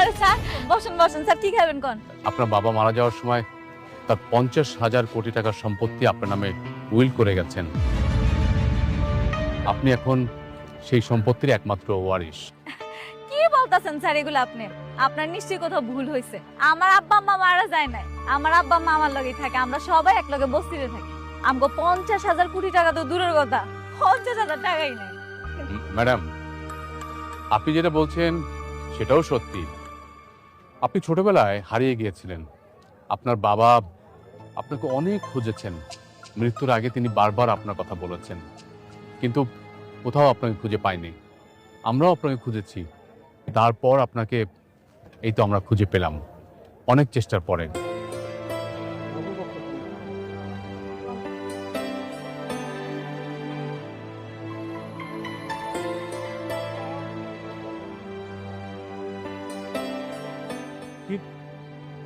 আরে স্যার বসেন বসেন স্যার, কি খাবেন কোন? আপনার বাবা মারা যাওয়ার সময় তার 50,000 কোটি টাকার সম্পত্তি আপনার নামে উইল করে গেছেন। আপনি এখন সেই সম্পত্তির একমাত্র ওয়ারিশ। কি বলতাছেন স্যার এগুলো আপনি? আপনার নিশ্চয়ই কোথাও ভুল হয়েছে। আমার আব্বা আম্মা মারা যায় নাই, আমার আব্বা আম্মা আমার লগেই থাকে, আমরা সবাই এক লগে বস্তিতে থাকি। আমগো 50,000 কোটি টাকা তো দূরের কথা, 50,000 টাকাই নাই। ম্যাডাম, আপনি যেটা বলছেন সেটাও সত্যি। আপনি ছোটবেলায় হারিয়ে গিয়েছিলেন। আপনার বাবা আপনাকে অনেক খুঁজেছেন। মৃত্যুর আগে তিনি বারবার আপনার কথা বলেছেন, কিন্তু কোথাও আপনাকে খুঁজে পাইনি। আমরাও আপনাকে খুঁজেছি, তারপর আপনাকে এই তো আমরা খুঁজে পেলাম অনেক চেষ্টার পরে।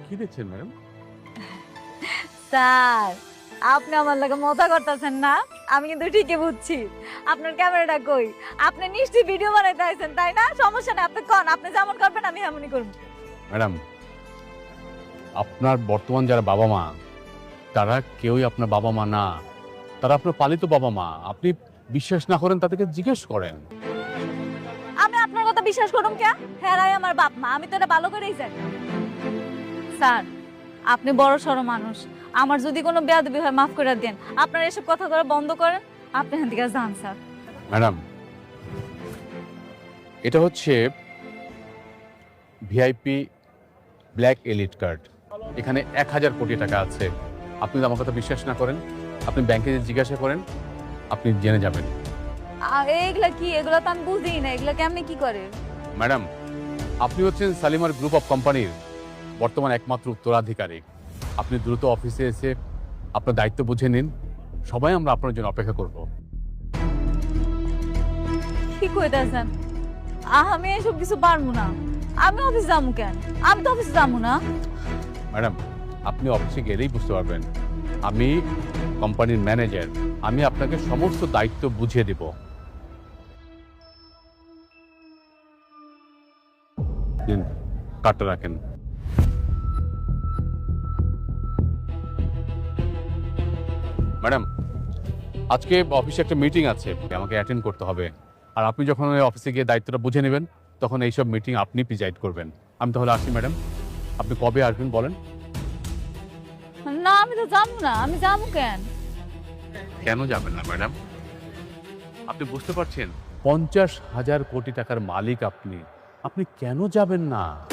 কি দেখছেন ম্যাডাম? স্যার আপনি আমার লাগে মজা করতেছেন না? আমি কিন্তু ঠিকই বুঝছি। আপনার ক্যামেরাটা কই? আপনি নিশ্চয়ই ভিডিও বানাইতে আইছেন তাই না? সমস্যা নেই, আপনি কোন, আপনি যেমন করবেন আমি এমনই করব। ম্যাডাম, আপনার বর্তমান যারা বাবা মা, তারা কেউই আপনার বাবা মা না, তারা আপনার পালিত বাবা মা। আপনি বিশ্বাস না করেন তাদেরকে জিজ্ঞেস করেন। আমি আপনার কথা বিশ্বাস করুম কে? হ্যাঁ রাই আমার বাপ মা, আমি তো এটা ভালো করেই জানি। স্যার আপনি বড় সড়ো মানুষ, আমার যদি কোনো বেয়াদবি হয় মাফ করে দেন। আপনার এসব কথা করা বন্ধ করেন, আপনি এখান থেকে যান স্যার। ম্যাডাম, এটা হচ্ছে ভিআইপি ব্ল্যাক এলিট কার্ড। এখানে 1,000 কোটি টাকা আছে। আপনি যদি আমার কথা বিশ্বাস না করেন, আপনি ব্যাংকে জিজ্ঞাসা করেন, আপনি জেনে যাবেন। আর এগুলা কি? এগুলা তো আমি বুঝি না, এগুলা কেমনে কি করে? ম্যাডাম, আপনি হচ্ছেন সালিমার গ্রুপ অফ কোম্পানির বর্তমান একমাত্র উত্তরাধিকারী। আপনি দ্রুত অফিসে এসে আপনার দায়িত্ব বুঝে নিন। সবাই আমরা আপনার জন্য অপেক্ষা করব। কি কইতাছেন? আমি এসব কিছু পারবো না। আমি অফিস যাবো কেন? আমি তো অফিস যাবো না। ম্যাডাম, আপনি অফিসে গেলেই বুঝতে পারবেন। আমি কোম্পানির ম্যানেজার, আমি আপনাকে সমস্ত দায়িত্ব বুঝিয়ে দেব। নিন, কার্ডটা রাখেন। ম্যাডাম, আজকে অফিসে একটা মিটিং আছে, আমাকে অ্যাটেন্ড করতে হবে। আর আপনি যখন ওই অফিসে গিয়ে দায়িত্বটা বুঝে নেবেন, তখন এইসব মিটিং আপনি প্রিজাইড করবেন। আমি তাহলে আসি ম্যাডাম। আপনি কবে আসবেন বলেন? না আমি তো যাবো না। আমি যাবো কেন? কেন যাবেন না ম্যাডাম? আপনি বুঝতে পারছেন 50,000 কোটি টাকার মালিক আপনি, আপনি কেন যাবেন না?